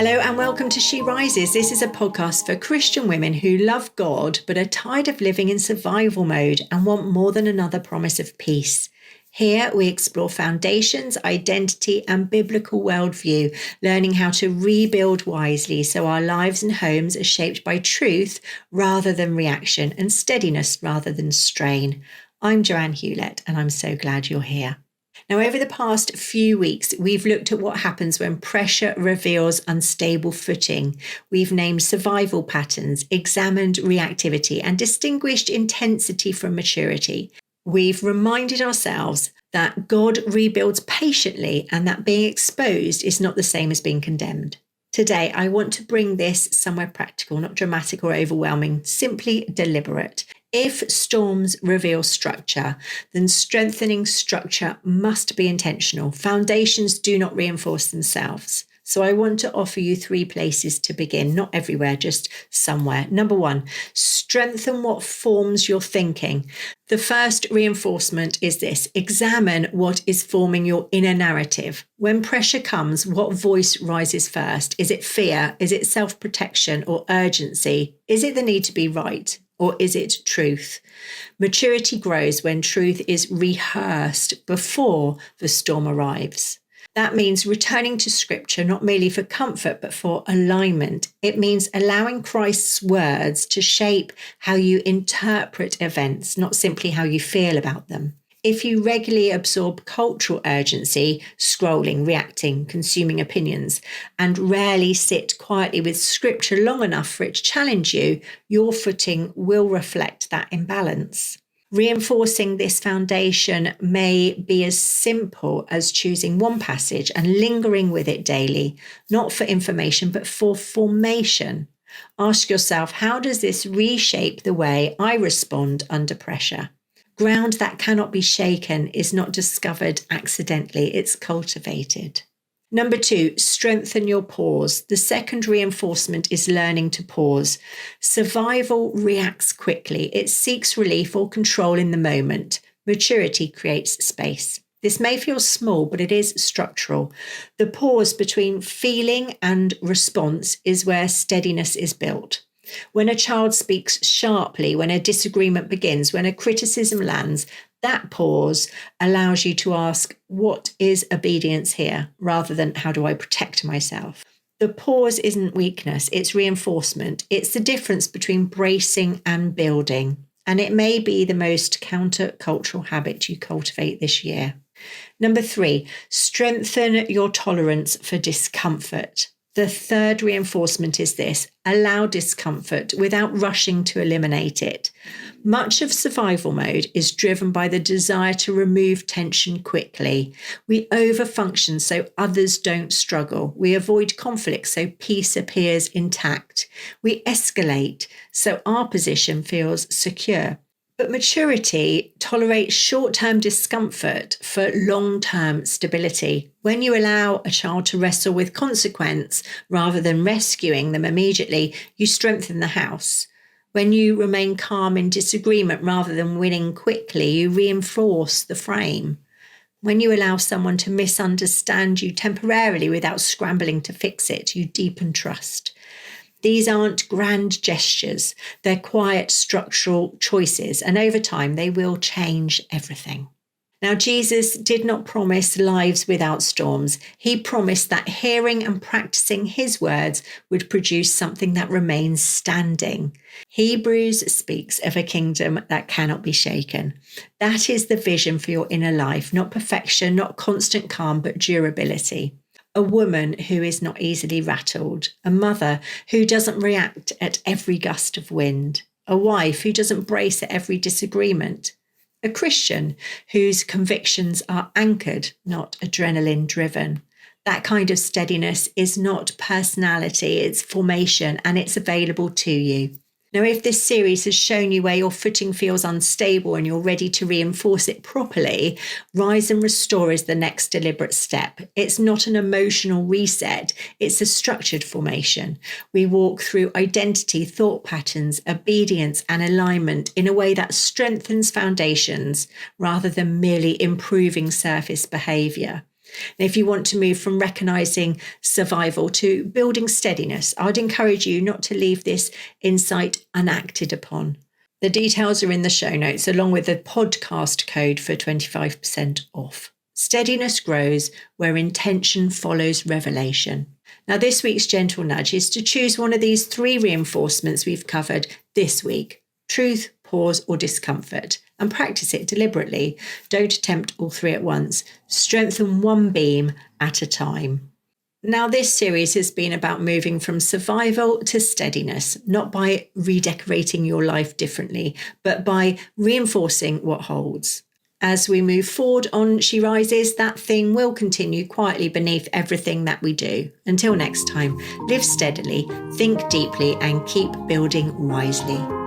Hello and welcome to She Rises. This is a podcast for Christian women who love God but are tired of living in survival mode and want more than another promise of peace. Here we explore foundations, identity and biblical worldview, learning how to rebuild wisely so our lives and homes are shaped by truth rather than reaction and steadiness rather than strain. I'm Johanne and I'm so glad you're here. Now, over the past few weeks, we've looked at what happens when pressure reveals unstable footing. We've named survival patterns, examined reactivity, and distinguished intensity from maturity. We've reminded ourselves that God rebuilds patiently and that being exposed is not the same as being condemned. Today, I want to bring this somewhere practical, not dramatic or overwhelming, simply deliberate. If storms reveal structure, then strengthening structure must be intentional. Foundations do not reinforce themselves. So I want to offer you 3 places to begin, not everywhere, just somewhere. Number 1, strengthen what forms your thinking. The first reinforcement is this: examine what is forming your inner narrative. When pressure comes, what voice rises first? Is it fear? Is it self-protection or urgency? Is it the need to be right? Or is it truth? Maturity grows when truth is rehearsed before the storm arrives. That means returning to scripture, not merely for comfort, but for alignment. It means allowing Christ's words to shape how you interpret events, not simply how you feel about them. If you regularly absorb cultural urgency, scrolling, reacting, consuming opinions, and rarely sit quietly with scripture long enough for it to challenge you, your footing will reflect that imbalance. Reinforcing this foundation may be as simple as choosing one passage and lingering with it daily, not for information, but for formation. Ask yourself, how does this reshape the way I respond under pressure? Ground that cannot be shaken is not discovered accidentally, it's cultivated. Number 2, strengthen your pause. The second reinforcement is learning to pause. Survival reacts quickly. It seeks relief or control in the moment. Maturity creates space. This may feel small, but it is structural. The pause between feeling and response is where steadiness is built. When a child speaks sharply, when a disagreement begins, when a criticism lands, that pause allows you to ask, what is obedience here, rather than how do I protect myself? The pause isn't weakness, it's reinforcement. It's the difference between bracing and building. And it may be the most countercultural habit you cultivate this year. Number 3, strengthen your tolerance for discomfort. The third reinforcement is this: allow discomfort without rushing to eliminate it. Much of survival mode is driven by the desire to remove tension quickly. We overfunction so others don't struggle. We avoid conflict so peace appears intact. We escalate so our position feels secure. But maturity tolerates short-term discomfort for long-term stability. When you allow a child to wrestle with consequence rather than rescuing them immediately, you strengthen the house. When you remain calm in disagreement rather than winning quickly, you reinforce the frame. When you allow someone to misunderstand you temporarily without scrambling to fix it, you deepen trust. These aren't grand gestures, they're quiet structural choices, and over time they will change everything. Now, Jesus did not promise lives without storms. He promised that hearing and practicing his words would produce something that remains standing. Hebrews speaks of a kingdom that cannot be shaken. That is the vision for your inner life, not perfection, not constant calm, but durability. A woman who is not easily rattled, a mother who doesn't react at every gust of wind, a wife who doesn't brace at every disagreement, a Christian whose convictions are anchored, not adrenaline driven. That kind of steadiness is not personality, it's formation, and it's available to you. Now, if this series has shown you where your footing feels unstable and you're ready to reinforce it properly, Rise and Restore is the next deliberate step. It's not an emotional reset, it's a structured formation. We walk through identity, thought patterns, obedience, and alignment in a way that strengthens foundations rather than merely improving surface behavior. And if you want to move from recognising survival to building steadiness, I'd encourage you not to leave this insight unacted upon. The details are in the show notes, along with the podcast code for 25% off. Steadiness grows where intention follows revelation. Now, this week's gentle nudge is to choose one of these 3 reinforcements we've covered this week: truth, pause, or discomfort, and practice it deliberately. Don't attempt all 3 at once. Strengthen one beam at a time. Now, this series has been about moving from survival to steadiness, not by redecorating your life differently, but by reinforcing what holds. As we move forward on She Rises, that theme will continue quietly beneath everything that we do. Until next time, live steadily, think deeply, and keep building wisely.